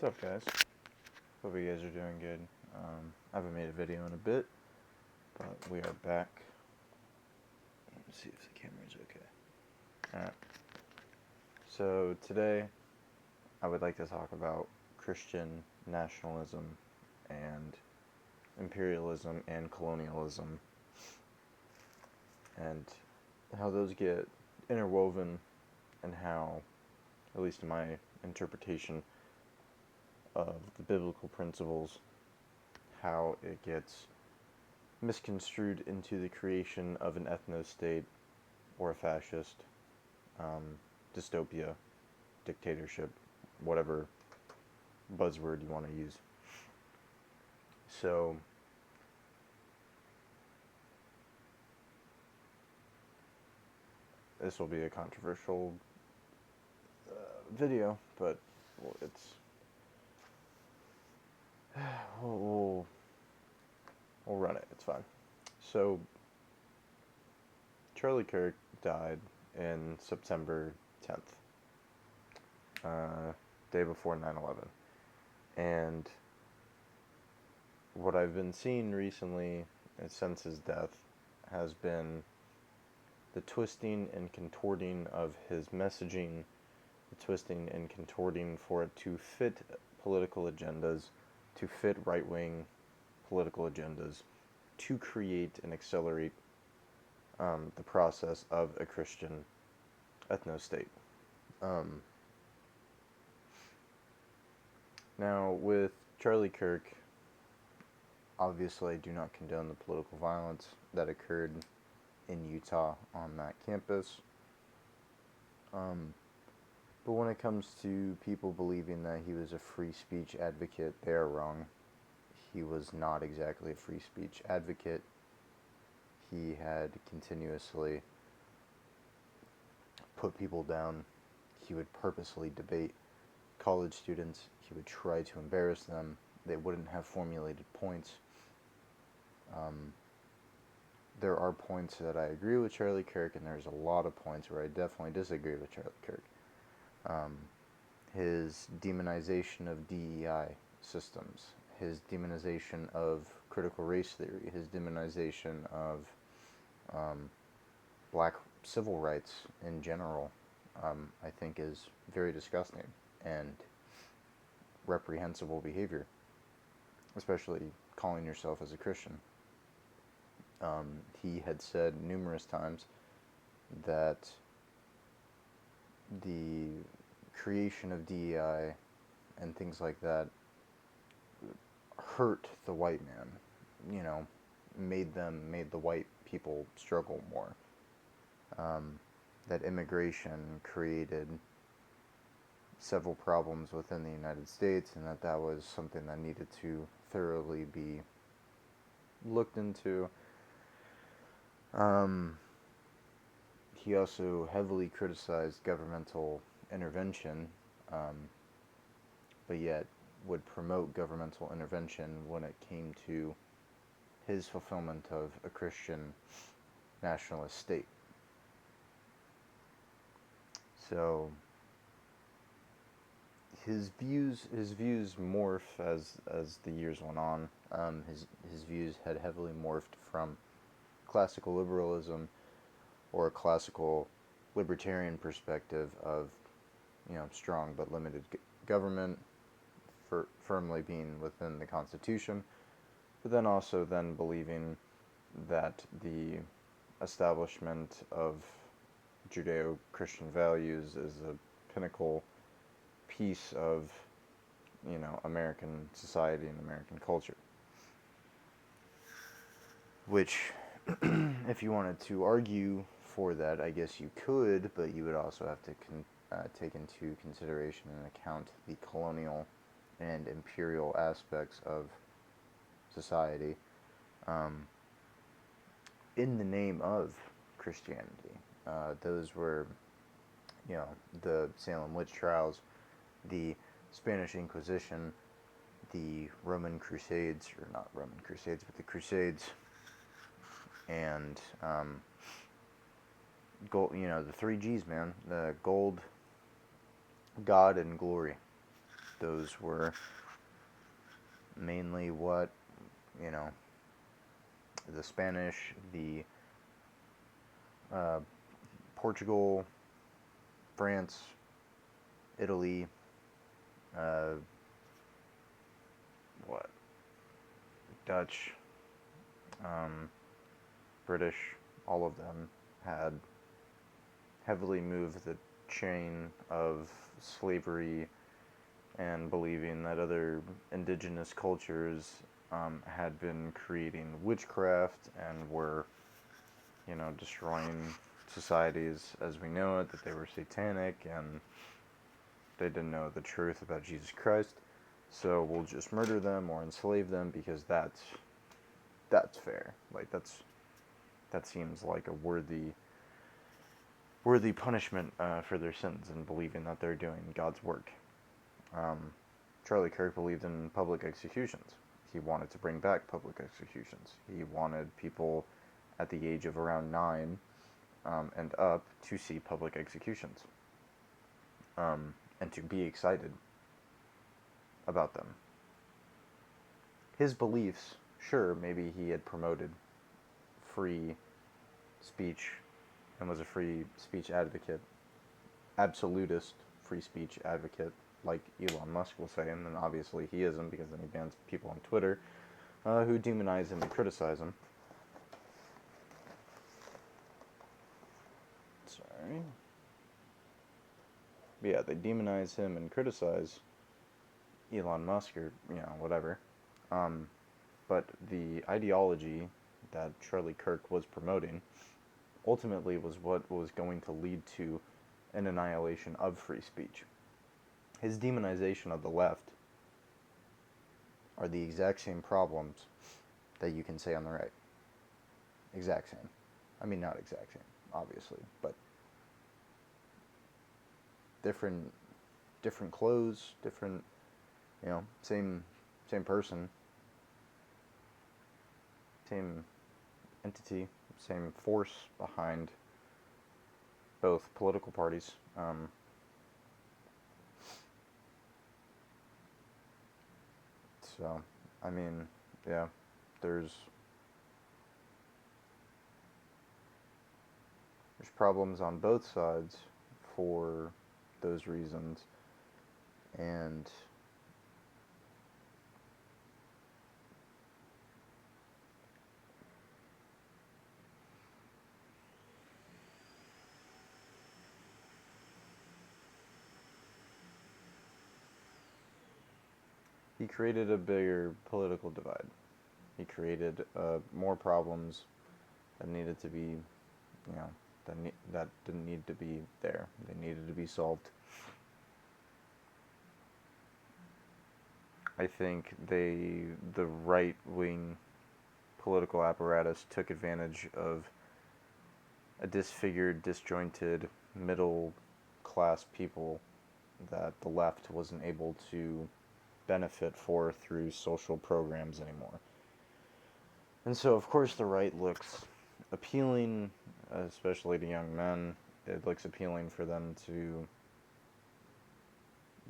What's up, guys? Hope you guys are doing good. I haven't made a video in a bit, but we are back. Let's see if the camera's okay. Alright. So, today, I would like to talk about Christian nationalism and imperialism and colonialism, and how those get interwoven, and how, at least in my interpretation of the biblical principles, how it gets misconstrued into the creation of an ethno-state or a fascist dystopia, dictatorship, whatever buzzword you want to use. So, this will be a controversial video, but we'll run it. It's fine. So, Charlie Kirk died in September 10th, day before 9/11. And what I've been seeing recently since his death has been the twisting and contorting of his messaging, the twisting and contorting for it to fit political agendas, to fit right-wing political agendas, to create and accelerate the process of a Christian ethno-state. Now, with Charlie Kirk, obviously I do not condone the political violence that occurred in Utah on that campus. But when it comes to people believing that he was a free speech advocate, they are wrong. He was not exactly a free speech advocate. He had continuously put people down. He would purposely debate college students. He would try to embarrass them. They wouldn't have formulated points. There are points that I agree with Charlie Kirk, and there's a lot of points where I definitely disagree with Charlie Kirk. His demonization of DEI systems, his demonization of critical race theory, his demonization of black civil rights in general, I think is very disgusting and reprehensible behavior, especially calling yourself as a Christian. He had said numerous times that the creation of DEI and things like that hurt the white man, made the white people struggle more. That immigration created several problems within the United States, and that was something that needed to thoroughly be looked into. He also heavily criticized governmental intervention, but yet would promote governmental intervention when it came to his fulfillment of a Christian nationalist state. So his views morph as the years went on. His views had heavily morphed from classical liberalism or a classical libertarian perspective of strong but limited government, firmly being within the Constitution, but then also believing that the establishment of Judeo-Christian values is a pinnacle piece of American society and American culture, which if you wanted to argue for that, I guess you could, but you would also have to take into consideration and account the colonial and imperial aspects of society in the name of Christianity. Those were, the Salem witch trials, the Spanish Inquisition, the Roman Crusades, or not Roman Crusades, but the Crusades, and gold, the three G's, man. The gold, God, and glory. those were mainly what, you know, the Spanish, the Portugal, France, Italy, uh, what, Dutch, um, British, all of them had heavily moved the chain of slavery and believing that other indigenous cultures had been creating witchcraft and were, destroying societies as we know it, that they were satanic and they didn't know the truth about Jesus Christ. So we'll just murder them or enslave them because that's fair. Like that seems like a worthy punishment for their sins and believing that they're doing God's work. Charlie Kirk believed in public executions. He wanted to bring back public executions. He wanted people at the age of around 9 and up to see public executions and to be excited about them. His beliefs, sure, maybe he had promoted free speech and was a free speech advocate, absolutist free speech advocate, like Elon Musk will say, and then obviously he isn't because then he bans people on Twitter who demonize him and criticize him. Sorry. But yeah, they demonize him and criticize Elon Musk or, whatever. But the ideology that Charlie Kirk was promoting ultimately was what was going to lead to an annihilation of free speech. His demonization of the left are the exact same problems that you can say on the right. Exact same. I mean, not exact same, obviously, but different clothes, different, same person, same entity, same force behind both political parties. So, I mean, yeah, there's problems on both sides for those reasons, and he created a bigger political divide. He created more problems that needed to be, that didn't need to be there. They needed to be solved. I think the right-wing political apparatus took advantage of a disfigured, disjointed, middle-class people that the left wasn't able to benefit for through social programs anymore. And so, of course, the right looks appealing, especially to young men. It looks appealing for them to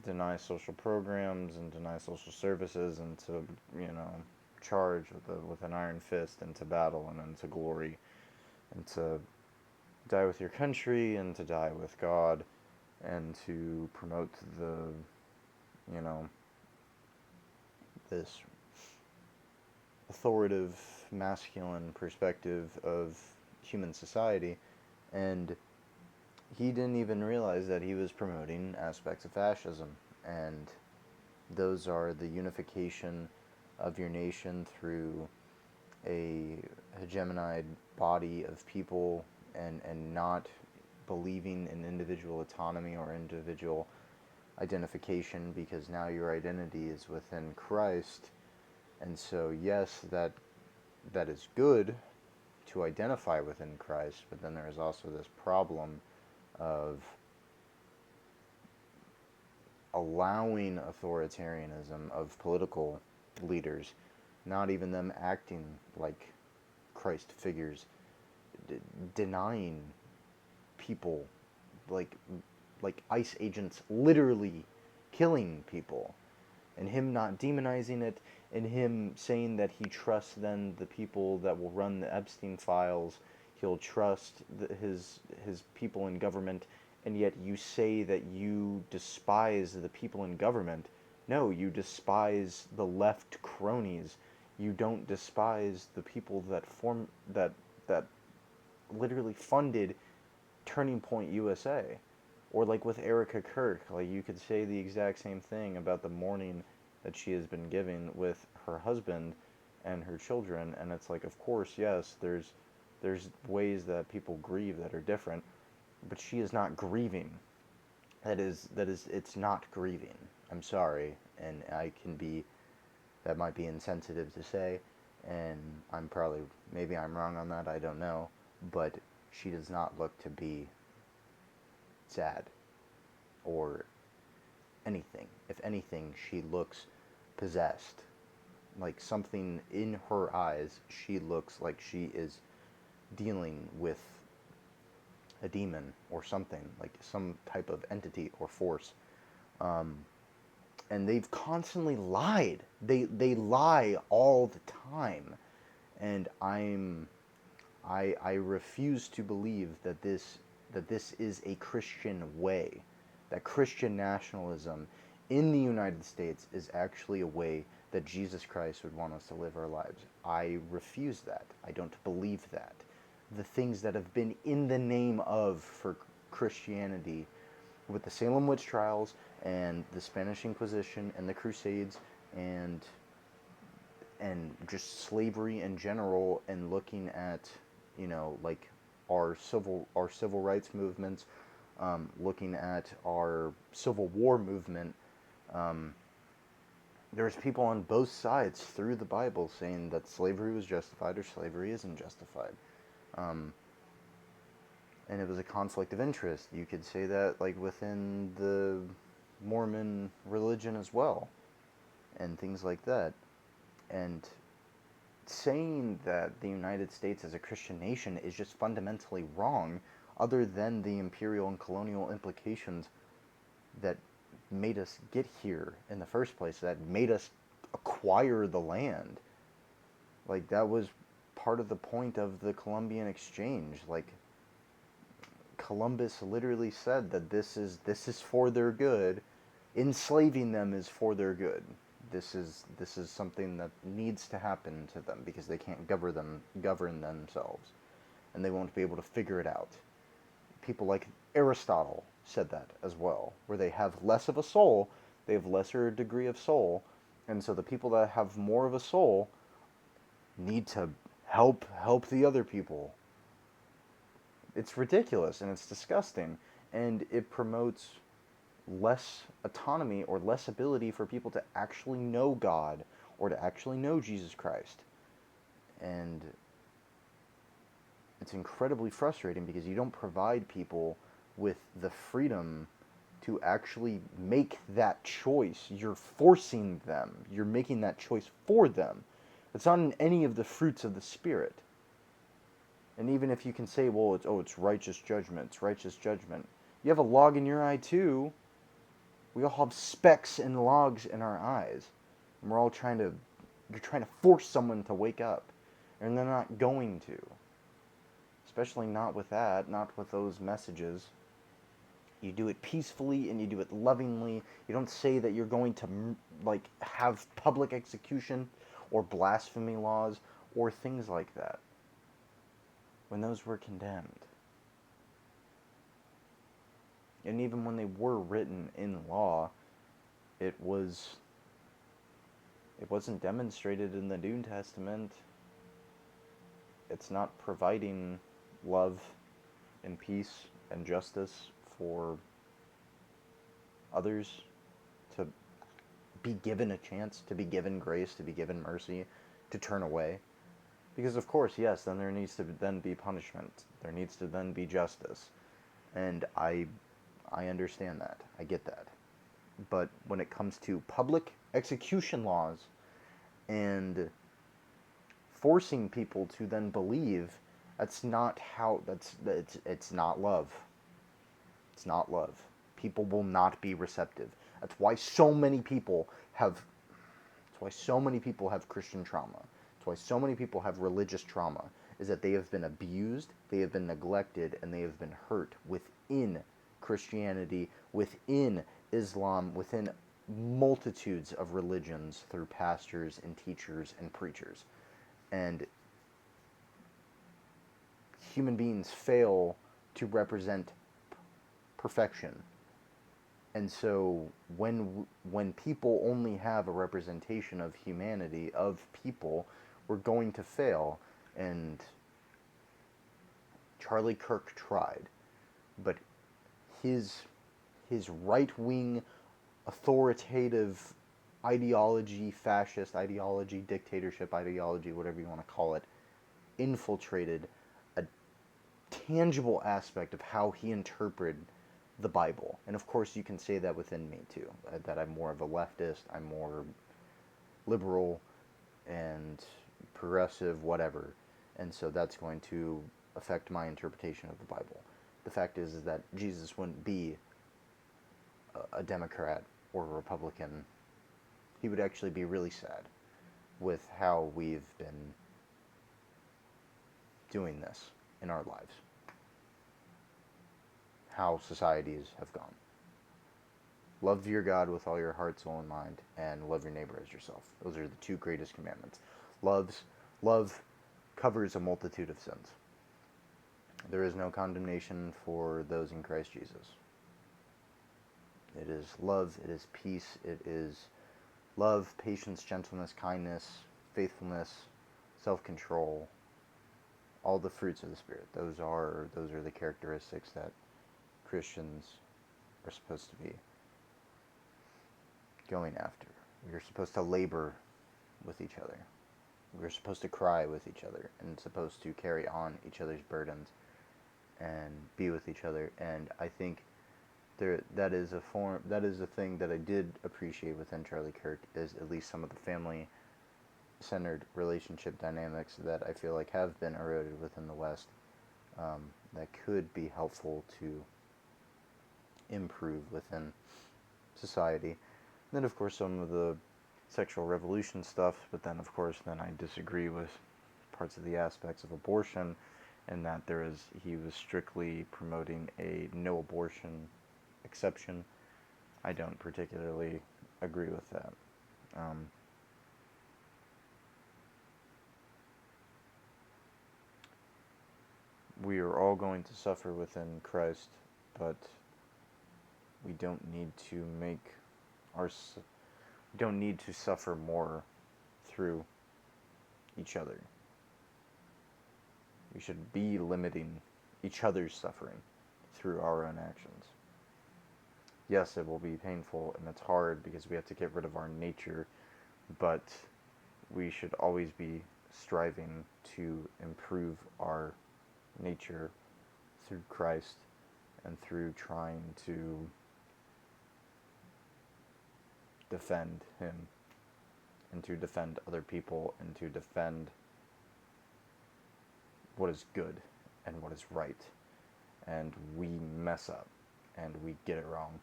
deny social programs and deny social services and to, charge with an iron fist into battle and into glory and to die with your country and to die with God and to promote the, this authoritative masculine perspective of human society. And he didn't even realize that he was promoting aspects of fascism, and those are the unification of your nation through a hegemonied body of people and not believing in individual autonomy or individual identification, because now your identity is within Christ. And so yes, that is good to identify within Christ, but then there is also this problem of allowing authoritarianism of political leaders, not even them acting like Christ figures, denying people like ICE agents literally killing people, and him not demonizing it, and him saying that he trusts then the people that will run the Epstein files, he'll trust his people in government, and yet you say that you despise the people in government. No, you despise the left cronies. You don't despise the people that literally funded Turning Point USA. Or like with Erica Kirk, like you could say the exact same thing about the mourning that she has been giving with her husband and her children, and it's like, of course, yes, there's ways that people grieve that are different, but she is not grieving. It's not grieving. I'm sorry, and that might be insensitive to say, and maybe I'm wrong on that, I don't know, but she does not look to be sad or anything. If anything, she looks possessed. Like something in her eyes, she looks like she is dealing with a demon or something, like some type of entity or force. And they've constantly lied. They lie all the time, and I refuse to believe that this is a Christian way, that Christian nationalism in the United States is actually a way that Jesus Christ would want us to live our lives. I refuse that. I don't believe that. The things that have been in the name of for Christianity with the Salem witch trials and the Spanish Inquisition and the Crusades and just slavery in general, and looking at, like our civil rights movements, looking at our Civil War movement. There's people on both sides through the Bible saying that slavery was justified or slavery isn't justified. And it was a conflict of interest. You could say that like within the Mormon religion as well, and things like that. And saying that the United States as a Christian nation is just fundamentally wrong, other than the imperial and colonial implications that made us get here in the first place, that made us acquire the land. Like, that was part of the point of the Columbian Exchange. Like, Columbus literally said that this is for their good. Enslaving them is for their good. This is something that needs to happen to them because they can't govern themselves, and they won't be able to figure it out. People like Aristotle said that as well, where they have less of a soul, they have lesser degree of soul, and so the people that have more of a soul need to help the other people. It's ridiculous and it's disgusting, and it promotes less autonomy or less ability for people to actually know God or to actually know Jesus Christ. And it's incredibly frustrating because you don't provide people with the freedom to actually make that choice. You're forcing them. You're making that choice for them. It's not in any of the fruits of the Spirit. And even if you can say, well, it's righteous judgment, it's righteous judgment. You have a log in your eye too. We all have specks and logs in our eyes. And you're trying to force someone to wake up. And they're not going to. Especially not with that, not with those messages. You do it peacefully and you do it lovingly. You don't say that you're going to have public execution or blasphemy laws or things like that, when those were condemned. And even when they were written in law, it wasn't demonstrated in the New Testament. It's not providing love and peace and justice for others to be given a chance, to be given grace, to be given mercy, to turn away. Because of course, yes, then there needs to then be punishment. There needs to then be justice. And I understand that. I get that. But when it comes to public execution laws and forcing people to then believe, it's not love. It's not love. People will not be receptive. That's why so many people have That's why so many people have Christian trauma. That's why so many people have religious trauma, is that they have been abused, they have been neglected, and they have been hurt within Christianity, within Islam, within multitudes of religions through pastors and teachers and preachers. And human beings fail to represent perfection. And so when people only have a representation of humanity, of people, we're going to fail. And Charlie Kirk tried, but his right-wing authoritative ideology, fascist ideology, dictatorship ideology, whatever you want to call it, infiltrated a tangible aspect of how he interpreted the Bible. And of course, you can say that within me too, that I'm more of a leftist, I'm more liberal and progressive, whatever. And so that's going to affect my interpretation of the Bible. The fact is that Jesus wouldn't be a Democrat or a Republican. He would actually be really sad with how we've been doing this in our lives, how societies have gone. Love your God with all your heart, soul, and mind, and love your neighbor as yourself. Those are the two greatest commandments. Love covers a multitude of sins. There is no condemnation for those in Christ Jesus. It is love, it is peace, it is love, patience, gentleness, kindness, faithfulness, self-control, all the fruits of the Spirit. Those are the characteristics that Christians are supposed to be going after. We're supposed to labor with each other. We're supposed to cry with each other and supposed to carry on each other's burdens and be with each other. And I think that is a thing that I did appreciate within Charlie Kirk, is at least some of the family-centered relationship dynamics that I feel like have been eroded within the West, that could be helpful to improve within society. And then, of course, some of the sexual revolution stuff, but then, of course, then I disagree with parts of the aspects of abortion, and that he was strictly promoting a no abortion exception. I don't particularly agree with that. We are all going to suffer within Christ, but we don't need to suffer more through each other. We should be limiting each other's suffering through our own actions. Yes, it will be painful and it's hard because we have to get rid of our nature, but we should always be striving to improve our nature through Christ and through trying to defend Him and to defend other people and to defend what is good and what is right. And we mess up and we get it wrong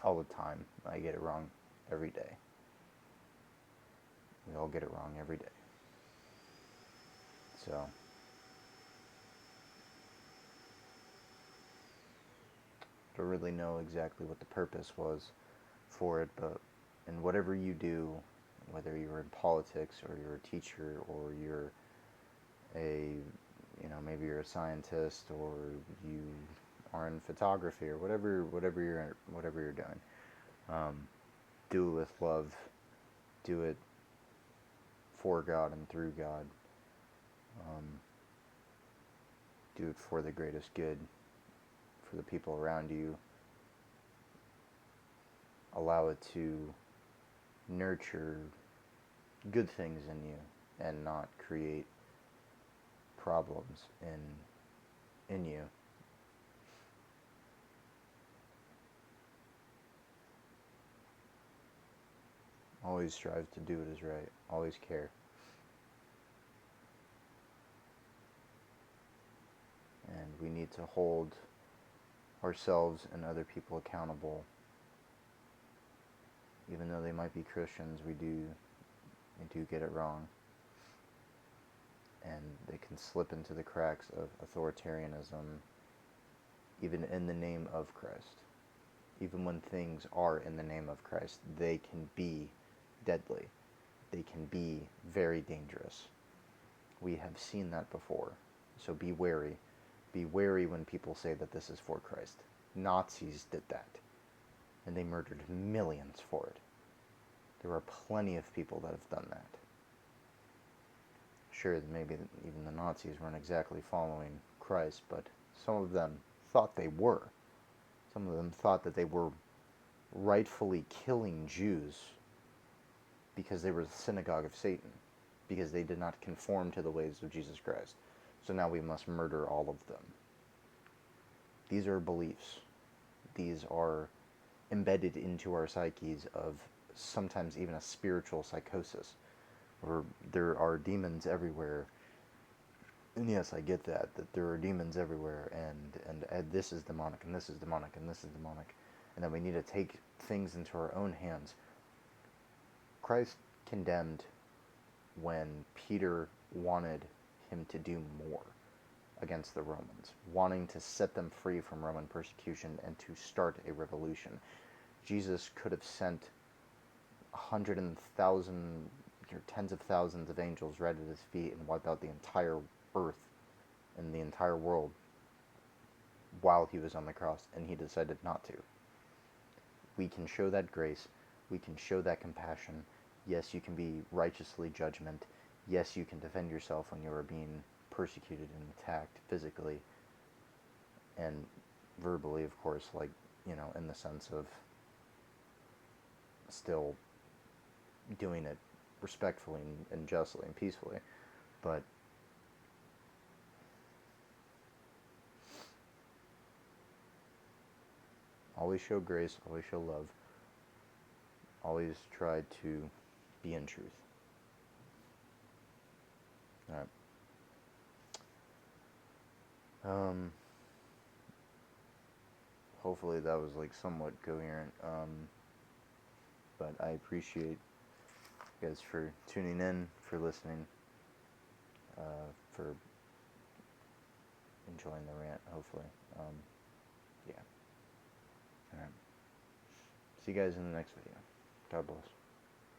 all the time. I get it wrong every day. We all get it wrong every day. So I don't really know exactly what the purpose was for it, but in whatever you do, whether you're in politics or you're a teacher or you're maybe you're a scientist or you are in photography or whatever you're doing, do it with love, do it for God and through God, do it for the greatest good, for the people around you. Allow it to nurture good things in you and not create problems in you. Always strive to do what is right. Always care. And we need to hold ourselves and other people accountable Even though they might be Christians, we do get it wrong. And they can slip into the cracks of authoritarianism, even in the name of Christ. Even when things are in the name of Christ, they can be deadly. They can be very dangerous. We have seen that before. So be wary. Be wary when people say that this is for Christ. Nazis did that. And they murdered millions for it. There are plenty of people that have done that. Sure, maybe even the Nazis weren't exactly following Christ, but some of them thought they were. Some of them thought that they were rightfully killing Jews because they were the synagogue of Satan, because they did not conform to the ways of Jesus Christ. So now we must murder all of them. These are beliefs. These are embedded into our psyches of sometimes even a spiritual psychosis, where there are demons everywhere. And yes, I get that there are demons everywhere, and this is demonic, and this is demonic, and this is demonic, and that we need to take things into our own hands. Christ condemned when Peter wanted him to do more against the Romans, wanting to set them free from Roman persecution and to start a revolution. Jesus could have sent 100,000 or tens of thousands of angels right at his feet and wiped out the entire earth and the entire world while he was on the cross, and he decided not to. We can show that grace. We can show that compassion. Yes, you can be righteously judgment. Yes, you can defend yourself when you are being persecuted and attacked physically and verbally, of course, like, in the sense of still doing it respectfully and justly and peacefully. But always show grace, always show love, always try to be in truth. Alright. Hopefully that was like somewhat coherent. But I appreciate you guys for tuning in, for listening, for enjoying the rant, hopefully. Yeah. Alright. See you guys in the next video. God bless.